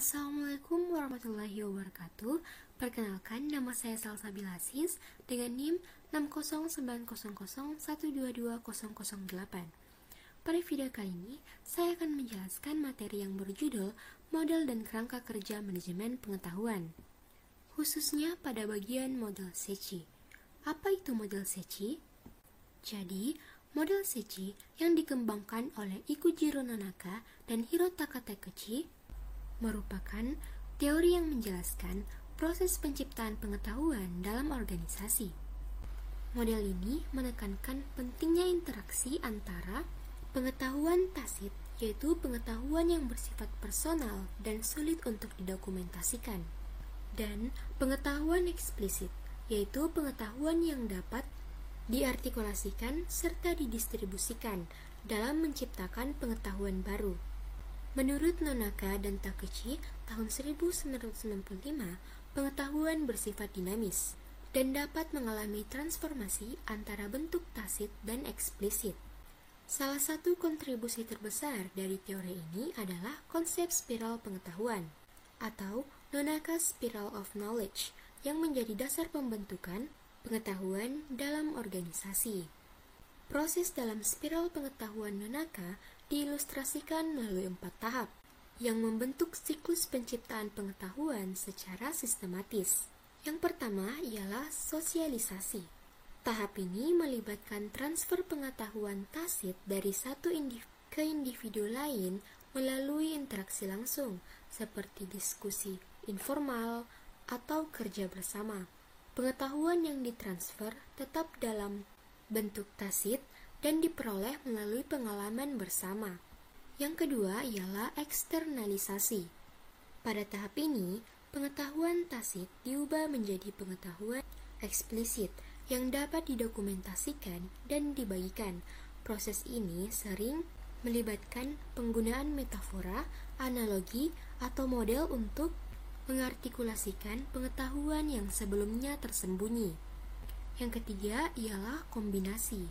Assalamualaikum warahmatullahi wabarakatuh. Perkenalkan, nama saya Salsabila Aziz dengan NIM 60900122008. Pada video kali ini, saya akan menjelaskan materi yang berjudul Model dan Kerangka Kerja Manajemen Pengetahuan, khususnya pada bagian model Sechi. Apa itu model Sechi? Jadi, model Sechi yang dikembangkan oleh Ikujiro Nonaka dan Hirotaka Takeuchi merupakan teori yang menjelaskan proses penciptaan pengetahuan dalam organisasi. Model ini menekankan pentingnya interaksi antara pengetahuan tacit, yaitu pengetahuan yang bersifat personal dan sulit untuk didokumentasikan, dan pengetahuan eksplisit, yaitu pengetahuan yang dapat diartikulasikan serta didistribusikan dalam menciptakan pengetahuan baru. Menurut Nonaka dan Takeuchi, tahun 1995, pengetahuan bersifat dinamis dan dapat mengalami transformasi antara bentuk tacit dan eksplisit. Salah satu kontribusi terbesar dari teori ini adalah konsep spiral pengetahuan atau Nonaka's Spiral of Knowledge yang menjadi dasar pembentukan pengetahuan dalam organisasi. Proses dalam spiral pengetahuan Nonaka diilustrasikan melalui 4 tahap yang membentuk siklus penciptaan pengetahuan secara sistematis. Yang pertama ialah sosialisasi. Tahap ini melibatkan transfer pengetahuan tacit dari satu individu ke individu lain melalui interaksi langsung, seperti diskusi informal atau kerja bersama. Pengetahuan yang ditransfer tetap dalam bentuk tacit dan diperoleh melalui pengalaman bersama. Yang kedua ialah eksternalisasi. Pada tahap ini, pengetahuan tacit diubah menjadi pengetahuan eksplisit yang dapat didokumentasikan dan dibagikan. Proses ini sering melibatkan penggunaan metafora, analogi, atau model untuk mengartikulasikan pengetahuan yang sebelumnya tersembunyi. Yang ketiga ialah kombinasi.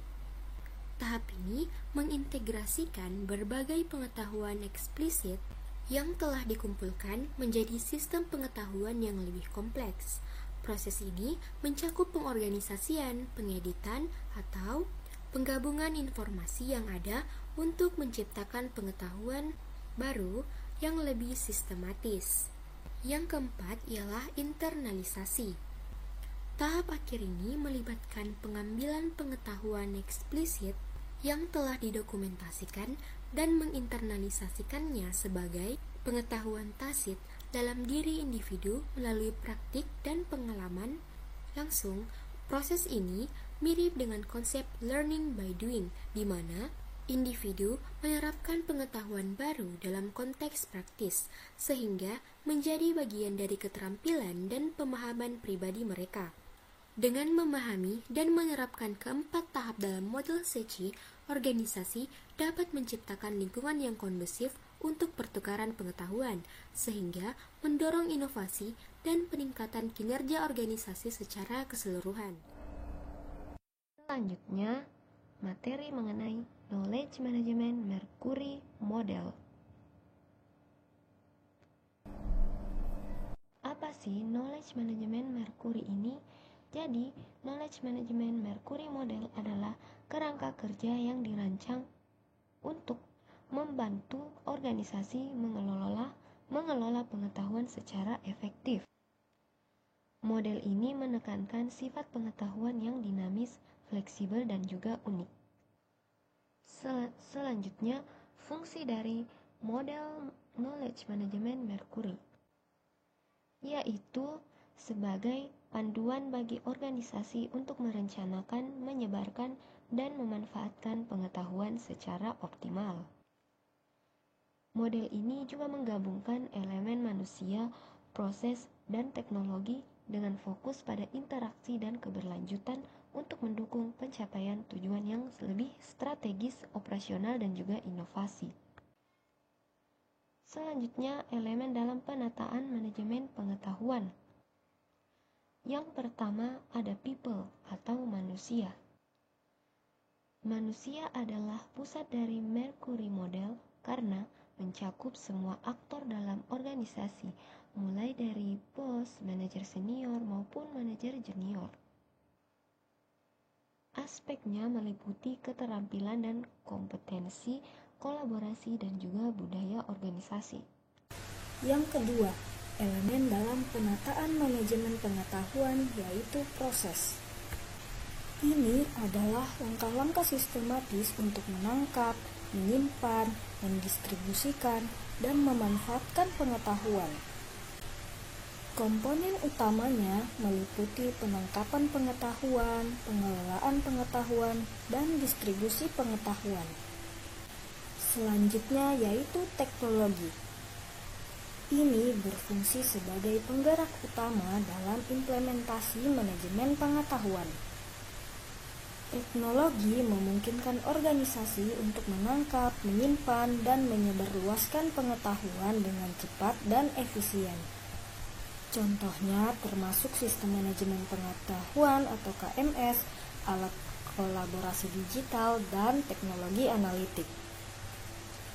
Tahap ini mengintegrasikan berbagai pengetahuan eksplisit yang telah dikumpulkan menjadi sistem pengetahuan yang lebih kompleks. Proses ini mencakup pengorganisasian, pengeditan, atau penggabungan informasi yang ada untuk menciptakan pengetahuan baru yang lebih sistematis. Yang keempat ialah internalisasi. Tahap akhir ini melibatkan pengambilan pengetahuan eksplisit yang telah didokumentasikan dan menginternalisasikannya sebagai pengetahuan tacit dalam diri individu melalui praktik dan pengalaman langsung. Proses ini mirip dengan konsep learning by doing, di mana individu menerapkan pengetahuan baru dalam konteks praktis, sehingga menjadi bagian dari keterampilan dan pemahaman pribadi mereka. Dengan memahami dan menerapkan keempat tahap dalam model Sechi, organisasi dapat menciptakan lingkungan yang kondusif untuk pertukaran pengetahuan, sehingga mendorong inovasi dan peningkatan kinerja organisasi secara keseluruhan. Selanjutnya, materi mengenai Knowledge Management Mercury Model. Apa sih Knowledge Management Mercury ini? Jadi, Knowledge Management Mercury Model adalah kerangka kerja yang dirancang untuk membantu organisasi mengelola pengetahuan secara efektif. Model ini menekankan sifat pengetahuan yang dinamis, fleksibel, dan juga unik. Selanjutnya, fungsi dari model Knowledge Management Mercury, yaitu sebagai panduan bagi organisasi untuk merencanakan, menyebarkan, dan memanfaatkan pengetahuan secara optimal. Model ini juga menggabungkan elemen manusia, proses, dan teknologi dengan fokus pada interaksi dan keberlanjutan untuk mendukung pencapaian tujuan yang lebih strategis, operasional, dan juga inovasi. Selanjutnya, elemen dalam penataan manajemen pengetahuan. Yang pertama ada people atau manusia. Manusia adalah pusat dari Mercury Model karena mencakup semua aktor dalam organisasi organisasi, mulai dari bos, manajer senior, maupun manajer junior. Aspeknya meliputi keterampilan dan kompetensi, kolaborasi, dan juga budaya organisasi. Yang kedua, elemen dalam penataan manajemen pengetahuan yaitu proses. Ini adalah langkah-langkah sistematis untuk menangkap, menyimpan, mendistribusikan, dan memanfaatkan pengetahuan. Komponen utamanya meliputi penangkapan pengetahuan, pengelolaan pengetahuan, dan distribusi pengetahuan. Selanjutnya yaitu teknologi. Ini berfungsi sebagai penggerak utama dalam implementasi manajemen pengetahuan. Teknologi memungkinkan organisasi untuk menangkap, menyimpan, dan menyebarluaskan pengetahuan dengan cepat dan efisien. Contohnya termasuk sistem manajemen pengetahuan atau KMS, alat kolaborasi digital, dan teknologi analitik.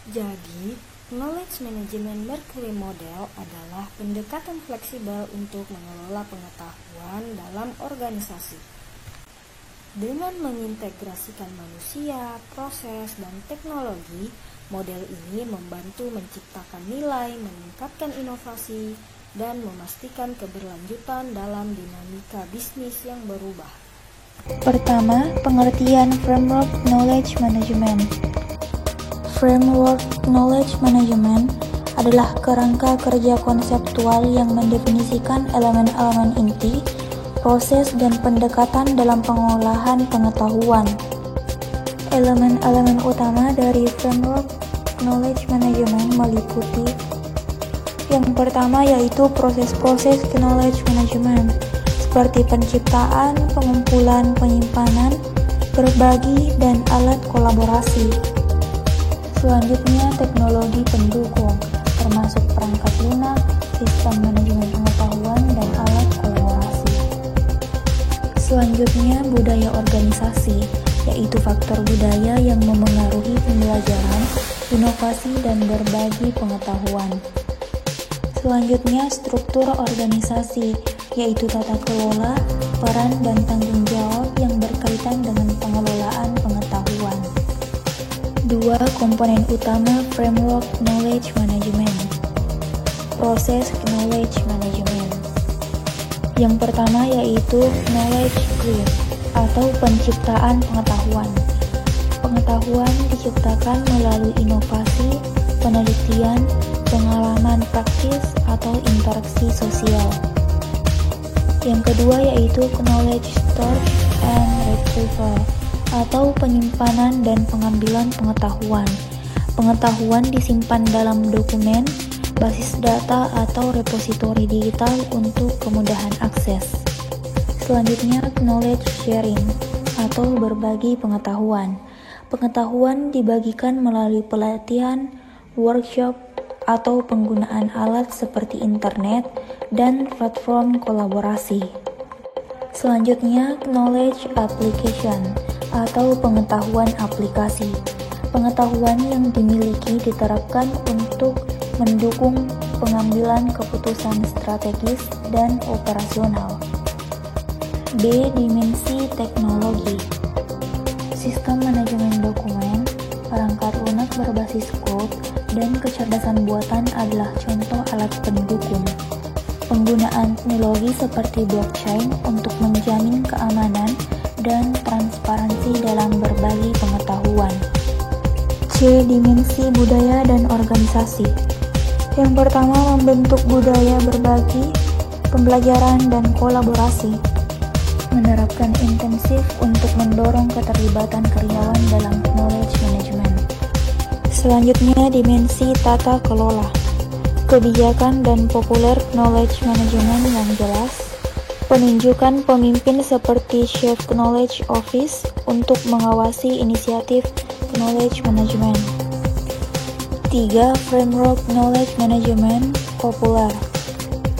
Jadi, Knowledge Management Mercury Model adalah pendekatan fleksibel untuk mengelola pengetahuan dalam organisasi. Dengan mengintegrasikan manusia, proses, dan teknologi, model ini membantu menciptakan nilai, meningkatkan inovasi, dan memastikan keberlanjutan dalam dinamika bisnis yang berubah. Pertama, pengertian Framework Knowledge Management. Framework Knowledge Management adalah kerangka kerja konseptual yang mendefinisikan elemen-elemen inti, proses, dan pendekatan dalam pengolahan pengetahuan. Elemen-elemen utama dari Framework Knowledge Management meliputi yang pertama yaitu proses-proses knowledge management, seperti penciptaan, pengumpulan, penyimpanan, berbagi, dan alat kolaborasi. Selanjutnya, teknologi pendukung, termasuk perangkat lunak, sistem manajemen pengetahuan, dan alat kolaborasi. Selanjutnya, budaya organisasi, yaitu faktor budaya yang memengaruhi pembelajaran, inovasi, dan berbagi pengetahuan. Selanjutnya, struktur organisasi, yaitu tata kelola, peran, dan tanggung jawab yang berkaitan dengan pengelolaan pengetahuan. Dua komponen utama Framework Knowledge Management. Proses Knowledge Management. Yang pertama yaitu Knowledge Creation atau penciptaan pengetahuan. Pengetahuan diciptakan melalui inovasi, penelitian, pengalaman praktis, atau interaksi sosial. Yang kedua yaitu knowledge storage and retrieval atau penyimpanan dan pengambilan pengetahuan. Pengetahuan disimpan dalam dokumen, basis data, atau repositori digital untuk kemudahan akses. Selanjutnya knowledge sharing atau berbagi pengetahuan. Pengetahuan dibagikan melalui pelatihan, workshop, atau penggunaan alat seperti internet dan platform kolaborasi. Selanjutnya, knowledge application atau pengetahuan aplikasi. Pengetahuan yang dimiliki diterapkan untuk mendukung pengambilan keputusan strategis dan operasional. B. Dimensi teknologi. Sistem manajemen dokumen, perangkat lunak berbasis code, dan kecerdasan buatan adalah contoh alat pendukung. Penggunaan teknologi seperti blockchain untuk menjamin keamanan dan transparansi dalam berbagi pengetahuan. C. Dimensi budaya dan organisasi. Yang pertama, membentuk budaya berbagi, pembelajaran, dan kolaborasi. Menerapkan intensif untuk mendorong keterlibatan karyawan dalam knowledge management. Selanjutnya, dimensi tata kelola. Kebijakan dan populer knowledge management yang jelas. Penunjukan pemimpin seperti Chief Knowledge Office untuk mengawasi inisiatif knowledge management. 3. Framework knowledge management populer.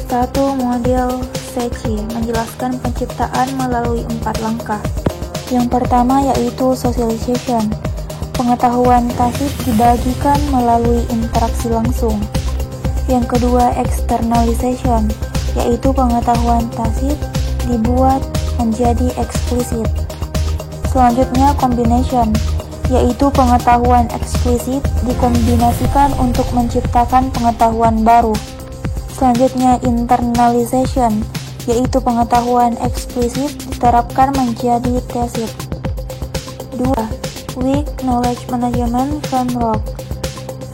1. Model SECI menjelaskan penciptaan melalui 4 langkah. Yang pertama yaitu socialization. Pengetahuan tacit dibagikan melalui interaksi langsung. Yang kedua, externalization, yaitu pengetahuan tacit dibuat menjadi eksplisit. Selanjutnya, combination, yaitu pengetahuan eksplisit dikombinasikan untuk menciptakan pengetahuan baru. Selanjutnya, internalization, yaitu pengetahuan eksplisit diterapkan menjadi tacit. 2. Weak knowledge management framework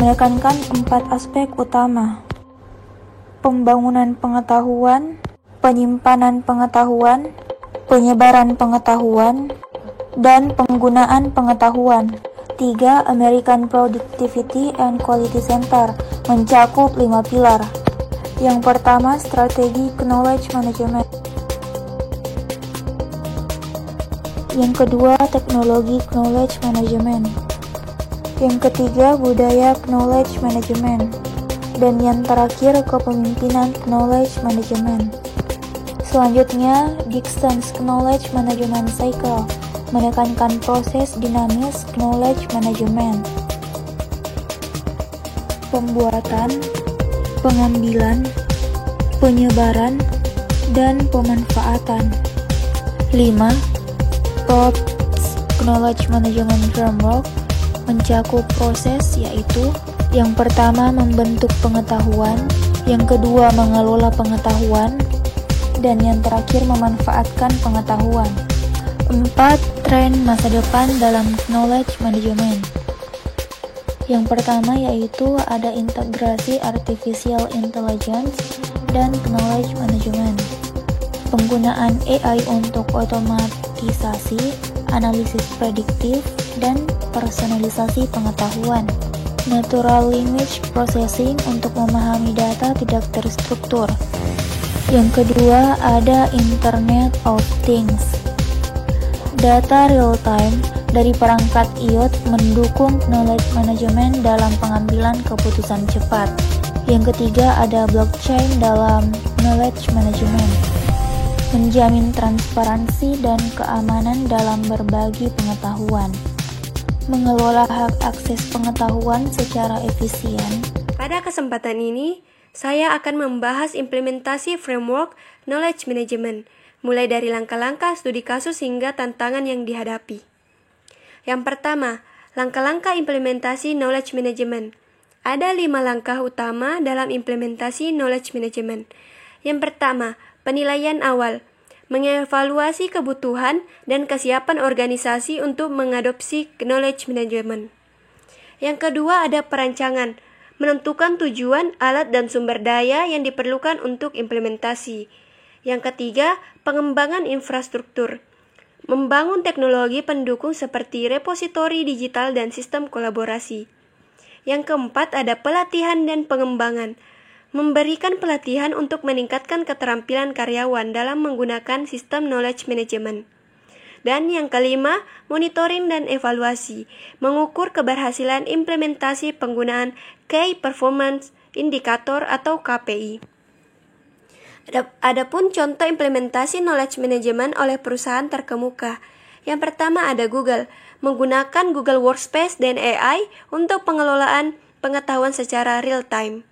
menekankan 4 aspek utama: pembangunan pengetahuan, penyimpanan pengetahuan, penyebaran pengetahuan, dan penggunaan pengetahuan. 3. American Productivity and Quality Center mencakup 5 pilar. Yang pertama, strategi knowledge management. Yang kedua, teknologi knowledge management. Yang ketiga, budaya knowledge management. Dan yang terakhir, kepemimpinan knowledge management. Selanjutnya, Dixon's knowledge management cycle menekankan proses dinamis knowledge management. Pembuatan, pengambilan, penyebaran, dan pemanfaatan. 5. POPS Knowledge Management Framework mencakup proses, yaitu yang pertama membentuk pengetahuan, yang kedua mengelola pengetahuan, dan yang terakhir memanfaatkan pengetahuan. 4. Tren masa depan dalam knowledge management. Yang pertama yaitu ada integrasi artificial intelligence dan knowledge management. Penggunaan AI untuk otomatisasi, analisis prediktif, dan personalisasi pengetahuan. Natural language processing untuk memahami data tidak terstruktur. Yang kedua ada Internet of Things. Data real-time dari perangkat IoT mendukung knowledge management dalam pengambilan keputusan cepat. Yang ketiga ada blockchain dalam knowledge management, menjamin transparansi dan keamanan dalam berbagi pengetahuan, mengelola hak akses pengetahuan secara efisien. Pada kesempatan ini, saya akan membahas implementasi framework knowledge management, mulai dari langkah-langkah studi kasus hingga tantangan yang dihadapi. Yang pertama, langkah-langkah implementasi knowledge management. Ada 5 langkah utama dalam implementasi knowledge management. Yang pertama, penilaian awal, mengevaluasi kebutuhan dan kesiapan organisasi untuk mengadopsi knowledge management. Yang kedua ada perancangan, menentukan tujuan, alat, dan sumber daya yang diperlukan untuk implementasi. Yang ketiga, pengembangan infrastruktur, membangun teknologi pendukung seperti repositori digital dan sistem kolaborasi. Yang keempat ada pelatihan dan pengembangan, memberikan pelatihan untuk meningkatkan keterampilan karyawan dalam menggunakan sistem knowledge management. Dan yang kelima, monitoring dan evaluasi, mengukur keberhasilan implementasi penggunaan Key Performance Indicator atau KPI. Adapun contoh implementasi knowledge management oleh perusahaan terkemuka. Yang pertama ada Google, menggunakan Google Workspace dan AI untuk pengelolaan pengetahuan secara real-time.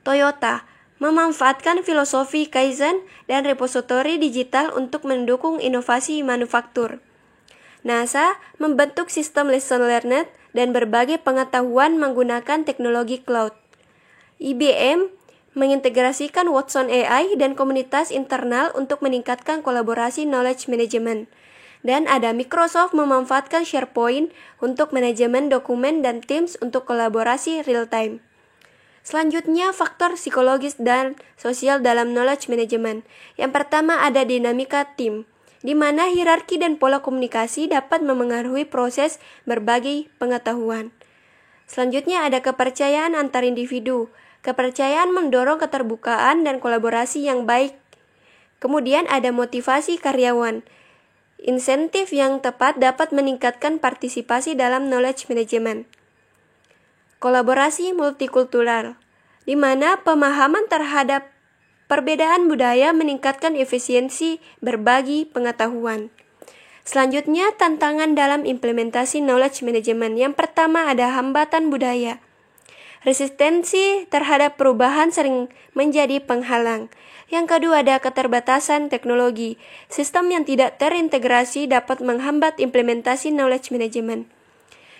Toyota, memanfaatkan filosofi Kaizen dan repositori digital untuk mendukung inovasi manufaktur. NASA, membentuk sistem lesson learned dan berbagai pengetahuan menggunakan teknologi cloud. IBM, mengintegrasikan Watson AI dan komunitas internal untuk meningkatkan kolaborasi knowledge management. Dan ada Microsoft memanfaatkan SharePoint untuk manajemen dokumen dan Teams untuk kolaborasi real-time. Selanjutnya, faktor psikologis dan sosial dalam knowledge management. Yang pertama ada dinamika tim, di mana hierarki dan pola komunikasi dapat memengaruhi proses berbagi pengetahuan. Selanjutnya ada kepercayaan antar individu. Kepercayaan mendorong keterbukaan dan kolaborasi yang baik. Kemudian ada motivasi karyawan. Insentif yang tepat dapat meningkatkan partisipasi dalam knowledge management. Kolaborasi multikultural, di mana pemahaman terhadap perbedaan budaya meningkatkan efisiensi berbagi pengetahuan. Selanjutnya, tantangan dalam implementasi knowledge management. Yang pertama ada hambatan budaya. Resistensi terhadap perubahan sering menjadi penghalang. Yang kedua ada keterbatasan teknologi. Sistem yang tidak terintegrasi dapat menghambat implementasi knowledge management.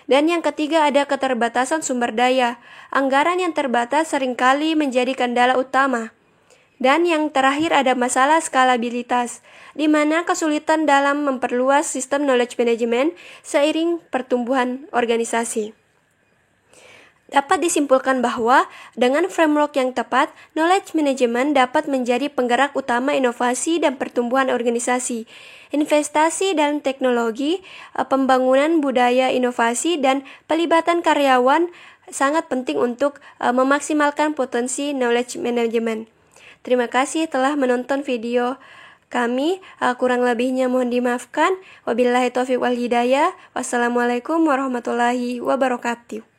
Dan yang ketiga ada keterbatasan sumber daya. Anggaran yang terbatas seringkali menjadi kendala utama. Dan yang terakhir ada masalah skalabilitas, di mana kesulitan dalam memperluas sistem knowledge management seiring pertumbuhan organisasi. Dapat disimpulkan bahwa dengan framework yang tepat, knowledge management dapat menjadi penggerak utama inovasi dan pertumbuhan organisasi. Investasi dalam teknologi, pembangunan budaya inovasi, dan pelibatan karyawan sangat penting untuk memaksimalkan potensi knowledge management. Terima kasih telah menonton video kami. Kurang lebihnya mohon dimaafkan. Wabillahi taufiq wal hidayah. Wassalamualaikum warahmatullahi wabarakatuh.